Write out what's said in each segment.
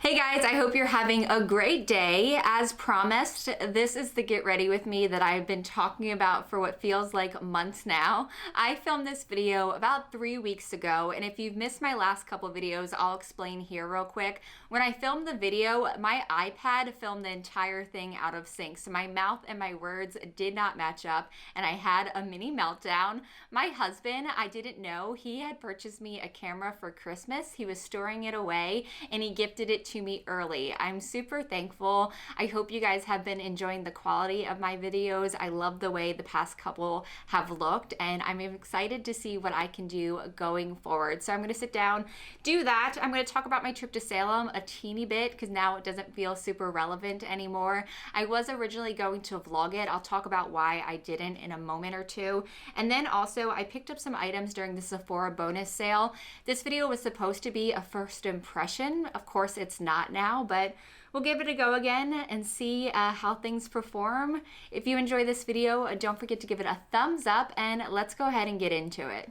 Hey guys, I hope you're having a great day. As promised, this is the get ready with me that I've been talking about for what feels like months now. I filmed this video about 3 weeks ago, and if you've missed my last couple videos, I'll explain here real quick. When I filmed the video, my iPad filmed the entire thing out of sync, so my mouth and my words did not match up, and I had a mini meltdown. My husband, I didn't know, he had purchased me a camera for Christmas. He was storing it away, and he gifted it to me early. I'm super thankful. I hope you guys have been enjoying the quality of my videos. I love the way the past couple have looked, and I'm excited to see what I can do going forward. So I'm going to sit down, do that. I'm going to talk about my trip to Salem a teeny bit because now it doesn't feel super relevant anymore. I was originally going to vlog it. I'll talk about why I didn't in a moment or two. And then also I picked up some items during the Sephora bonus sale. This video was supposed to be a first impression. Of course, it's not now, but we'll give it a go again and see how things perform. If you enjoy this video, don't forget to give it a thumbs up, and let's go ahead and get into it.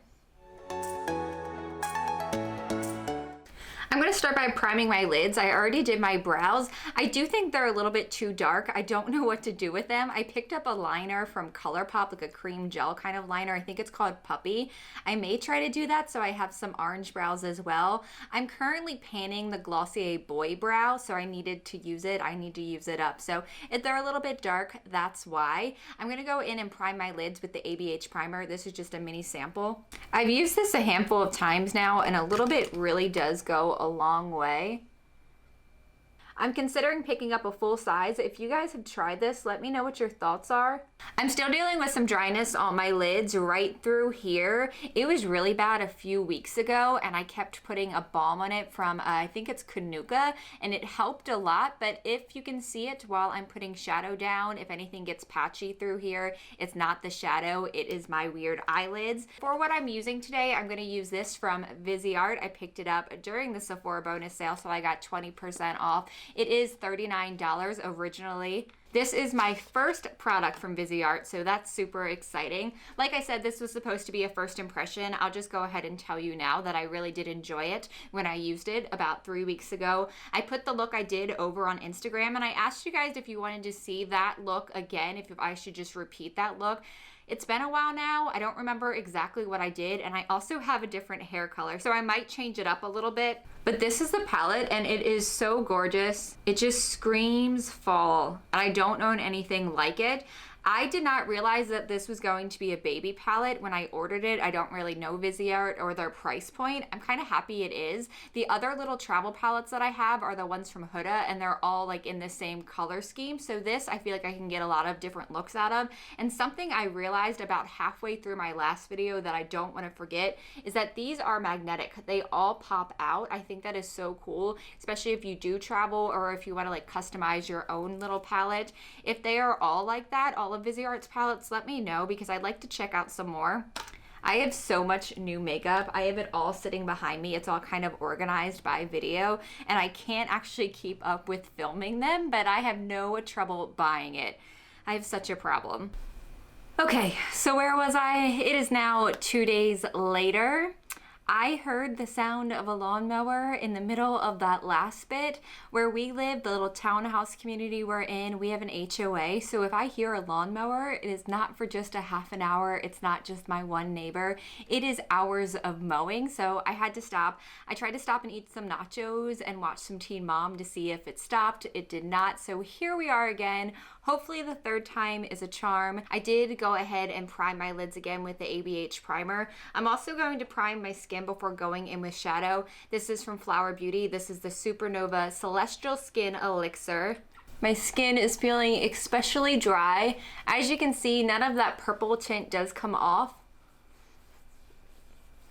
I'm going to start by priming my lids. I already did my brows. I do think they're a little bit too dark. I don't know what to do with them. I picked up a liner from ColourPop, like a cream gel kind of liner. I think it's called Puppy. I may try to do that, so I have some orange brows as well. I'm currently panning the Glossier Boy Brow, so I needed to use it. I need to use it up. So if they're a little bit dark, that's why. I'm going to go in and prime my lids with the ABH primer. This is just a mini sample. I've used this a handful of times now, and a little bit really does go a long way. I'm considering picking up a full size. If you guys have tried this, let me know what your thoughts are. I'm still dealing with some dryness on my lids right through here. It was really bad a few weeks ago, and I kept putting a balm on it from, I think it's Kanuka, and it helped a lot. But if you can see it while I'm putting shadow down, if anything gets patchy through here, it's not the shadow, it is my weird eyelids. For what I'm using today, I'm gonna use this from Viseart. I picked it up during the Sephora bonus sale, so I got 20% off. It is $39 originally. This is my first product from Viseart, so that's super exciting. Like I said, this was supposed to be a first impression. I'll just go ahead and tell you now that I really did enjoy it when I used it about 3 weeks ago. I put the look I did over on Instagram, and I asked you guys if you wanted to see that look again, if I should just repeat that look. It's been a while now. I don't remember exactly what I did, and I also have a different hair color, so I might change it up a little bit. But this is the palette, and it is so gorgeous. It just screams fall, and I don't own anything like it. I did not realize that this was going to be a baby palette when I ordered it. I don't really know Viseart or their price point. I'm kind of happy it is. The other little travel palettes that I have are the ones from Huda, and they're all like in the same color scheme. So this, I feel like I can get a lot of different looks out of. And something I realized about halfway through my last video that I don't want to forget is that these are magnetic. They all pop out. I think that is so cool, especially if you do travel or if you want to like customize your own little palette. If they are all like that, all of Viseart's palettes, let me know because I'd like to check out some more. I have so much new makeup. I have it all sitting behind me. It's all kind of organized by video, and I can't actually keep up with filming them, but I have no trouble buying it. I have such a problem. Okay, so where was I? It is now 2 days later. I heard the sound of a lawnmower in the middle of that last bit. Where we live, the little townhouse community we're in, we have an HOA. So if I hear a lawnmower, it is not for just a half an hour. It's not just my one neighbor. It is hours of mowing. So I had to stop. I tried to stop and eat some nachos and watch some Teen Mom to see if it stopped. It did not. So here we are again. Hopefully the third time is a charm. I did go ahead and prime my lids again with the ABH primer. I'm also going to prime my skin before going in with shadow. This is from Flower Beauty. This is the Supernova Celestial Skin Elixir. My skin is feeling especially dry. As you can see, none of that purple tint does come off.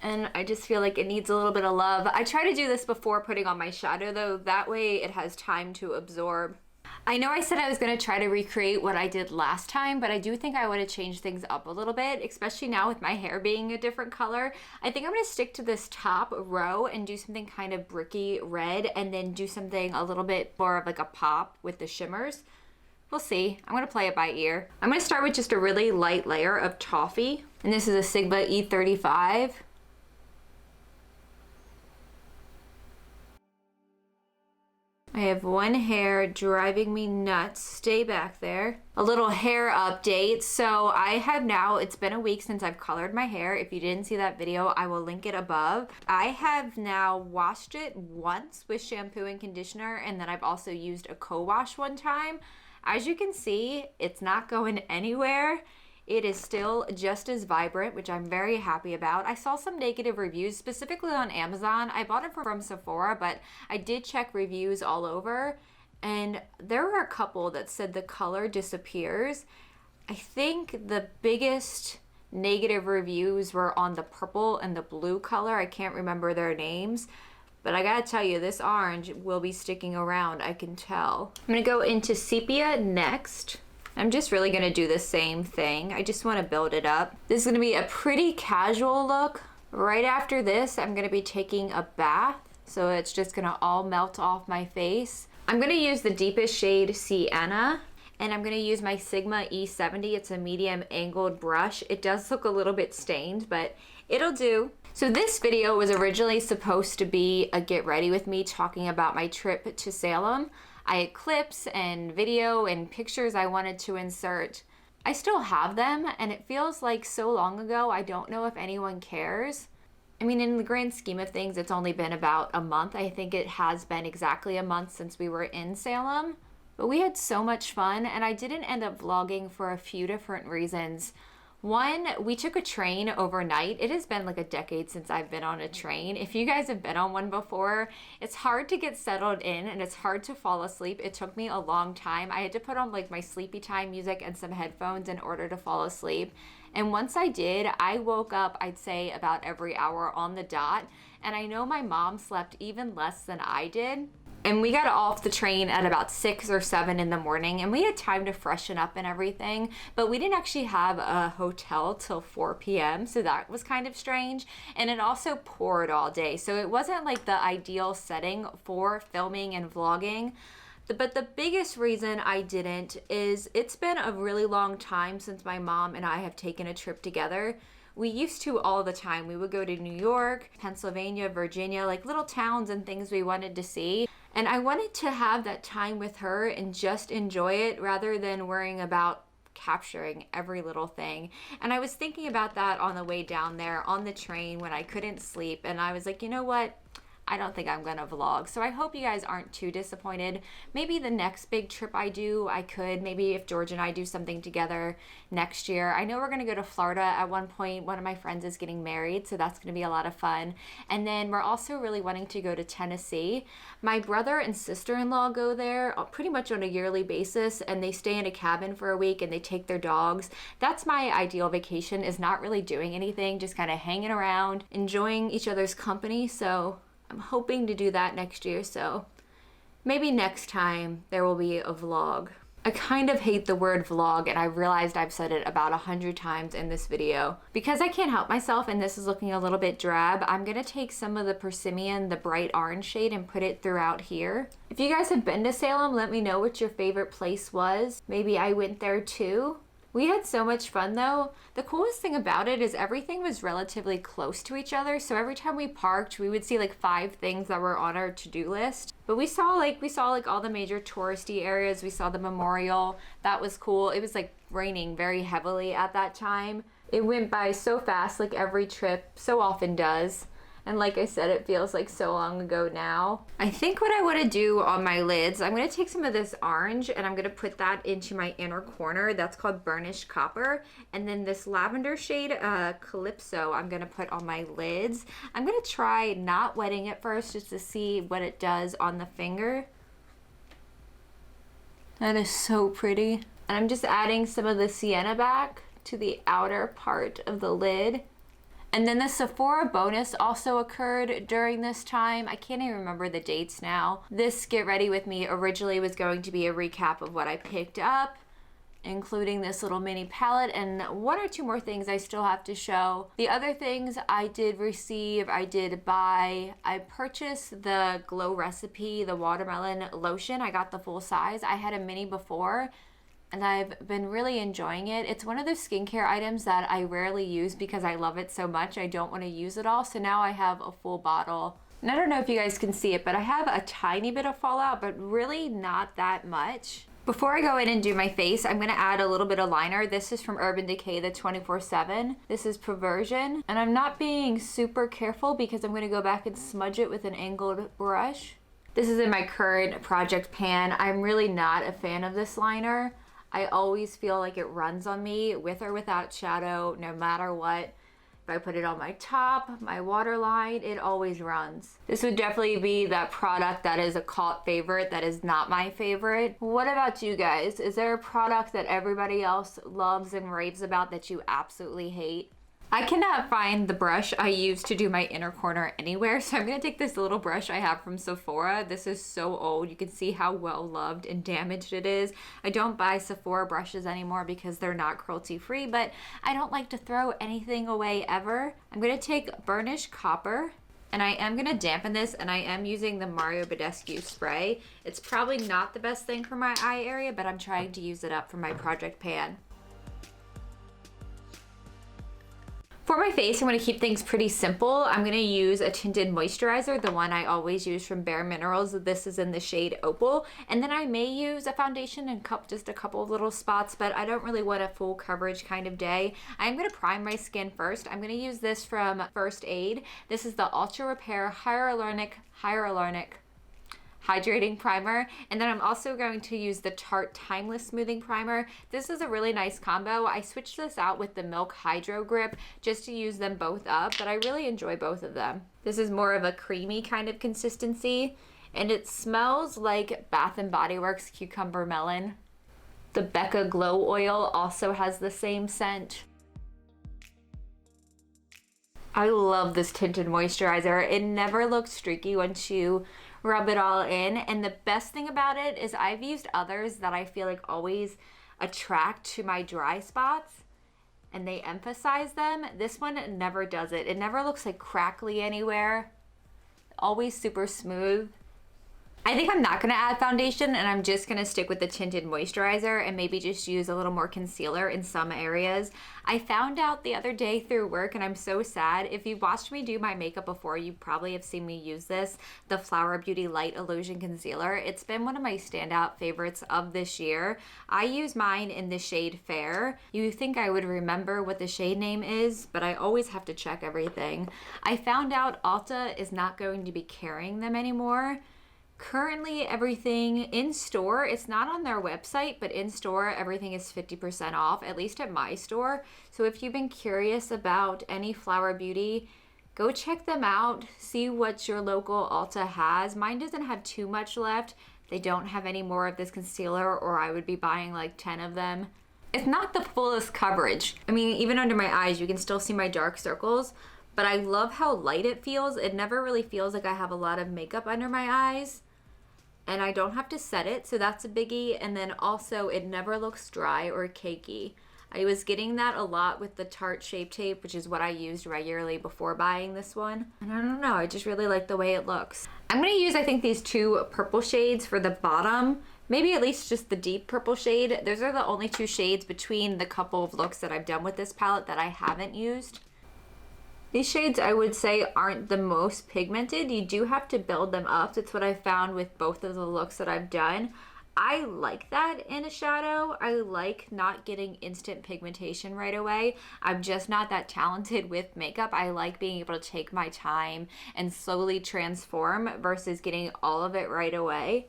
And I just feel like it needs a little bit of love. I try to do this before putting on my shadow though. That way it has time to absorb. I know I said I was going to try to recreate what I did last time, but I do think I want to change things up a little bit, especially now with my hair being a different color. I think I'm going to stick to this top row and do something kind of bricky red, and then do something a little bit more of like a pop with the shimmers. We'll see. I'm going to play it by ear. I'm going to start with just a really light layer of toffee, and this is a Sigma E35. I have one hair driving me nuts. Stay back there. A little hair update. So I have now, it's been a week since I've colored my hair. If you didn't see that video, I will link it above. I have now washed it once with shampoo and conditioner, and then I've also used a co-wash one time. As you can see, it's not going anywhere. It is still just as vibrant, which I'm very happy about. I saw some negative reviews, specifically on Amazon. I bought it from Sephora, but I did check reviews all over, and there were a couple that said the color disappears. I think the biggest negative reviews were on the purple and the blue color. I can't remember their names, but I gotta tell you, this orange will be sticking around, I can tell. I'm gonna go into sepia next. I'm just really gonna do the same thing. I just wanna build it up. This is gonna be a pretty casual look. Right after this, I'm gonna be taking a bath, so it's just gonna all melt off my face. I'm gonna use the deepest shade Sienna, and I'm gonna use my Sigma E70. It's a medium angled brush. It does look a little bit stained, but it'll do. So this video was originally supposed to be a get ready with me talking about my trip to Salem. I had clips and video and pictures I wanted to insert. I still have them, and it feels like so long ago. I don't know if anyone cares. I mean, in the grand scheme of things, it's only been about a month. I think it has been exactly a month since we were in Salem. But we had so much fun, and I didn't end up vlogging for a few different reasons. One, we took a train overnight. It has been like a decade since I've been on a train. If you guys have been on one before, it's hard to get settled in and it's hard to fall asleep. It took me a long time. I had to put on like my sleepy time music and some headphones in order to fall asleep. And once I did, I woke up, I'd say about every hour on the dot. And I know my mom slept even less than I did. And we got off the train at about 6 or 7 in the morning, and we had time to freshen up and everything, but we didn't actually have a hotel till 4 p.m., so that was kind of strange. And it also poured all day, so it wasn't like the ideal setting for filming and vlogging. But the biggest reason I didn't is it's been a really long time since my mom and I have taken a trip together. We used to all the time. We would go to New York, Pennsylvania, Virginia, like little towns and things we wanted to see. And I wanted to have that time with her and just enjoy it rather than worrying about capturing every little thing. And I was thinking about that on the way down there on the train when I couldn't sleep. And I was like, you know what? I don't think I'm gonna vlog. So I hope you guys aren't too disappointed. Maybe the next big trip I do, I could. Maybe if George and I do something together next year. I know we're gonna go to Florida at one point. One of my friends is getting married, so that's gonna be a lot of fun. And then we're also really wanting to go to Tennessee. My brother and sister-in-law go there pretty much on a yearly basis, and they stay in a cabin for a week and they take their dogs. That's my ideal vacation, is not really doing anything, just kind of hanging around, enjoying each other's company. So I'm hoping to do that next year, so maybe next time there will be a vlog. I kind of hate the word vlog, and I realized I've said it about 100 times in this video. Because I can't help myself and this is looking a little bit drab, I'm gonna take some of the Persimmon, the bright orange shade, and put it throughout here. If you guys have been to Salem, let me know what your favorite place was. Maybe I went there too. We had so much fun though. The coolest thing about it is everything was relatively close to each other. So every time we parked, we would see like 5 things that were on our to-do list. But we saw like all the major touristy areas. We saw the memorial. That was cool. It was like raining very heavily at that time. It went by so fast, like every trip so often does. And like I said, it feels like so long ago now. I think what I want to do on my lids, I'm going to take some of this orange and I'm going to put that into my inner corner. That's called Burnished Copper. And then this lavender shade, Calypso, I'm going to put on my lids. I'm going to try not wetting it first just to see what it does on the finger. That is so pretty. And I'm just adding some of the sienna back to the outer part of the lid. And then the Sephora bonus also occurred during this time. I can't even remember the dates now. This Get Ready With Me originally was going to be a recap of what I picked up, including this little mini palette and 1 or 2 more things I still have to show. The other things I did receive, I did buy. I purchased the Glow Recipe, the watermelon lotion. I got the full size. I had a mini before, and I've been really enjoying it. It's one of those skincare items that I rarely use because I love it so much. I don't want to use it all. So now I have a full bottle. And I don't know if you guys can see it, but I have a tiny bit of fallout, but really not that much. Before I go in and do my face, I'm gonna add a little bit of liner. This is from Urban Decay, the 24/7. This is Perversion. And I'm not being super careful because I'm gonna go back and smudge it with an angled brush. This is in my current project pan. I'm really not a fan of this liner. I always feel like it runs on me with or without shadow, no matter what. If I put it on my top, my waterline, it always runs. This would definitely be that product that is a cult favorite that is not my favorite. What about you guys? Is there a product that everybody else loves and raves about that you absolutely hate? I cannot find the brush I use to do my inner corner anywhere, so I'm gonna take this little brush I have from Sephora. This is so old. You can see how well loved and damaged it is. I don't buy Sephora brushes anymore because they're not cruelty free, but I don't like to throw anything away ever. I'm gonna take burnished copper, and I am gonna dampen this, and I am using the Mario Badescu spray. It's probably not the best thing for my eye area, but I'm trying to use it up for my project pan. For my face, I'm going to keep things pretty simple. I'm going to use a tinted moisturizer, the one I always use from Bare Minerals. This is in the shade Opal. And then I may use a foundation and just a couple of little spots, but I don't really want a full coverage kind of day. I'm going to prime my skin first. I'm going to use this from First Aid. This is the Ultra Repair Hyaluronic Hydrating Primer, and then I'm also going to use the Tarte Timeless Smoothing Primer. This is a really nice combo. I switched this out with the Milk Hydro Grip just to use them both up, but I really enjoy both of them. This is more of a creamy kind of consistency, and it smells like Bath & Body Works Cucumber Melon. The Becca Glow Oil also has the same scent. I love this tinted moisturizer. It never looks streaky once you rub it all in, and the best thing about it is I've used others that I feel like always attract to my dry spots and they emphasize them. This one never does it. It never looks like crackly anywhere. Always super smooth. I think I'm not going to add foundation, and I'm just going to stick with the tinted moisturizer and maybe just use a little more concealer in some areas. I found out the other day through work, and I'm so sad. If you've watched me do my makeup before, you probably have seen me use this, the Flower Beauty Light Illusion Concealer. It's been one of my standout favorites of this year. I use mine in the shade Fair. You think I would remember what the shade name is, but I always have to check everything. I found out Ulta is not going to be carrying them anymore. Currently, everything in store, it's not on their website, but in store, everything is 50% off, at least at my store. So if you've been curious about any Flower Beauty, go check them out, see what your local Ulta has. Mine doesn't have too much left. They don't have any more of this concealer, or I would be buying like 10 of them. It's not the fullest coverage. I mean, even under my eyes, you can still see my dark circles, but I love how light it feels. It never really feels like I have a lot of makeup under my eyes. And I don't have to set it, so that's a biggie. And then also, it never looks dry or cakey. I was getting that a lot with the Tarte Shape Tape, which is what I used regularly before buying this one. And I don't know, I just really like the way it looks. I'm gonna use, I think, these two purple shades for the bottom. Maybe at least just the deep purple shade. Those are the only two shades between the couple of looks that I've done with this palette that I haven't used. These shades, I would say, aren't the most pigmented. You do have to build them up. That's what I found with both of the looks that I've done. I like that in a shadow. I like not getting instant pigmentation right away. I'm just not that talented with makeup. I like being able to take my time and slowly transform versus getting all of it right away.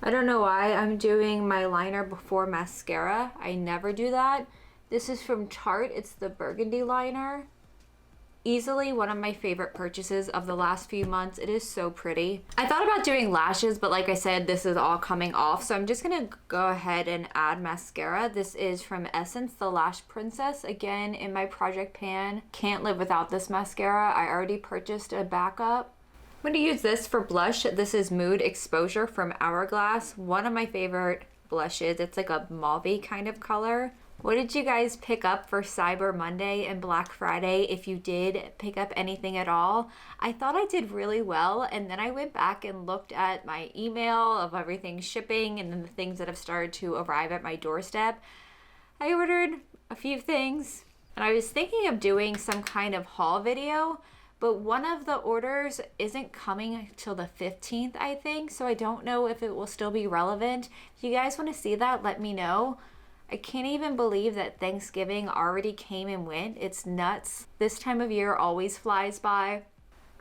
I don't know why I'm doing my liner before mascara. I never do that. This is from Tarte. It's the Burgundy liner. Easily one of my favorite purchases of the last few months. It is so pretty. I thought about doing lashes, but like I said, this is all coming off, so I'm just gonna go ahead and add mascara. This is from Essence, the Lash Princess. Again, in my project pan. Can't live without this mascara. I already purchased a backup. I'm gonna use this for blush. This is Mood Exposure from Hourglass. One of my favorite blushes. It's like a mauve kind of color. What did you guys pick up for Cyber Monday and Black Friday, if you did pick up anything at all? I thought I did really well, and then I went back and looked at my email of everything shipping and then the things that have started to arrive at my doorstep. I ordered a few things, and I was thinking of doing some kind of haul video, but one of the orders isn't coming till the 15th, I think, so I don't know if it will still be relevant. If you guys want to see that, let me know. I can't even believe that Thanksgiving already came and went. It's nuts. This time of year always flies by.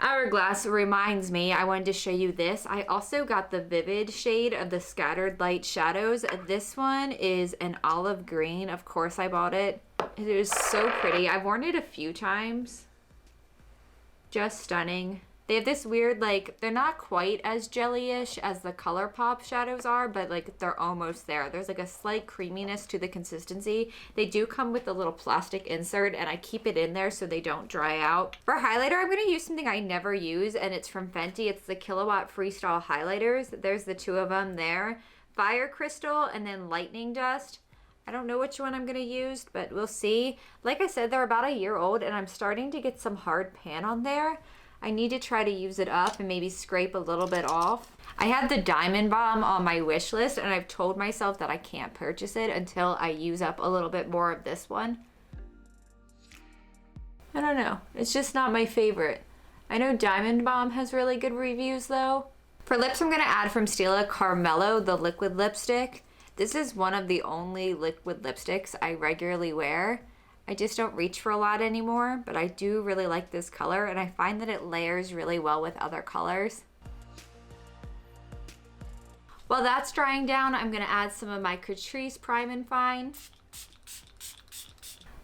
Hourglass reminds me, I wanted to show you this. I also got the vivid shade of the Scattered Light Shadows. This one is an olive green. Of course I bought it. It is so pretty. I've worn it a few times. Just stunning. They have this weird, like, they're not quite as jelly-ish as the ColourPop shadows are, but like they're almost there. There's like a slight creaminess to the consistency. They do come with a little plastic insert, and I keep it in there so they don't dry out. For highlighter, I'm going to use something I never use, and it's from Fenty. It's the Killawat Freestyle highlighters. There's the two of them there. Fire Crystal and then Lightning Dust. I don't know which one I'm going to use, but we'll see. Like I said, they're about a year old, and I'm starting to get some hard pan on there. I need to try to use it up and maybe scrape a little bit off. I had the Diamond Balm on my wish list, and I've told myself that I can't purchase it until I use up a little bit more of this one. I don't know. It's just not my favorite. I know Diamond Balm has really good reviews though. For lips, I'm going to add from Stila Carmelo, the liquid lipstick. This is one of the only liquid lipsticks I regularly wear. I just don't reach for a lot anymore, but I do really like this color, and I find that it layers really well with other colors. While that's drying down, I'm gonna add some of my Catrice Prime and Fine.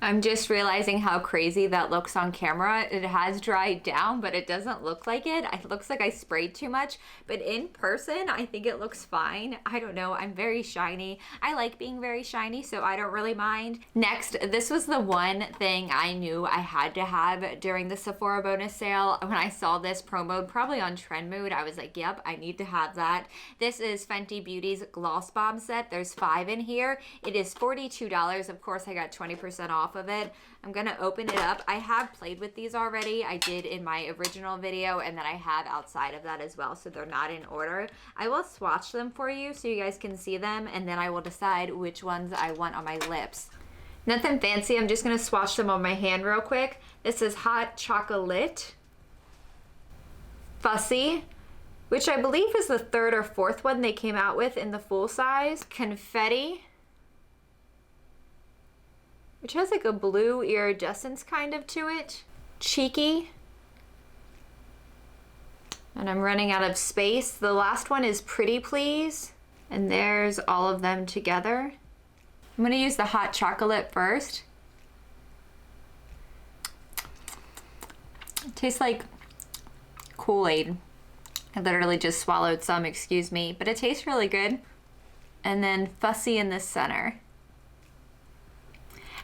I'm just realizing how crazy that looks on camera. It has dried down, but it doesn't look like it. It looks like I sprayed too much, but in person, I think it looks fine. I don't know, I'm very shiny. I like being very shiny, so I don't really mind. Next, this was the one thing I knew I had to have during the Sephora bonus sale. When I saw this promo, probably on Trend Mood, I was like, yep, I need to have that. This is Fenty Beauty's Gloss Bomb set. There's 5 in here. It is $42. Of course, I got 20% off of it. I'm gonna open it up. I have played with these already. I did in my original video, and then I have outside of that as well, so they're not in order. I will swatch them for you so you guys can see them, and then I will decide which ones I want on my lips. Nothing fancy. I'm just gonna swatch them on my hand real quick. This is Hot Chocolate, Fussy, which I believe is the 3rd or 4th one they came out with in the full size. Confetti, which has like a blue iridescence kind of to it. Cheeky. And I'm running out of space. The last one is Pretty Please. And there's all of them together. I'm gonna use the hot chocolate first. It tastes like Kool-Aid. I literally just swallowed some, excuse me, but it tastes really good. And then Fussy in the center.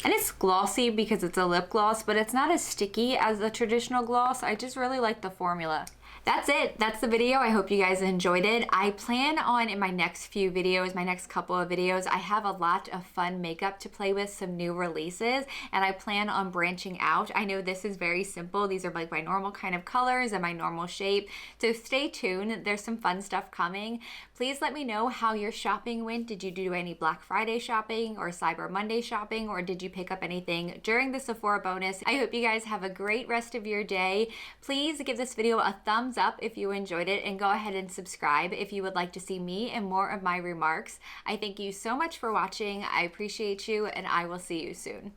And it's glossy because it's a lip gloss, but it's not as sticky as a traditional gloss. I just really like the formula. That's it. That's the video. I hope you guys enjoyed it. I plan on, in my next few videos, my next couple of videos, I have a lot of fun makeup to play with, some new releases, and I plan on branching out. I know this is very simple. These are like my normal kind of colors and my normal shape. So stay tuned. There's some fun stuff coming. Please let me know how your shopping went. Did you do any Black Friday shopping or Cyber Monday shopping, or did you pick up anything during the Sephora bonus? I hope you guys have a great rest of your day. Please give this video a thumbs up if you enjoyed it, and go ahead and subscribe if you would like to see me and more of my remarks. I thank you so much for watching. I appreciate you, and I will see you soon.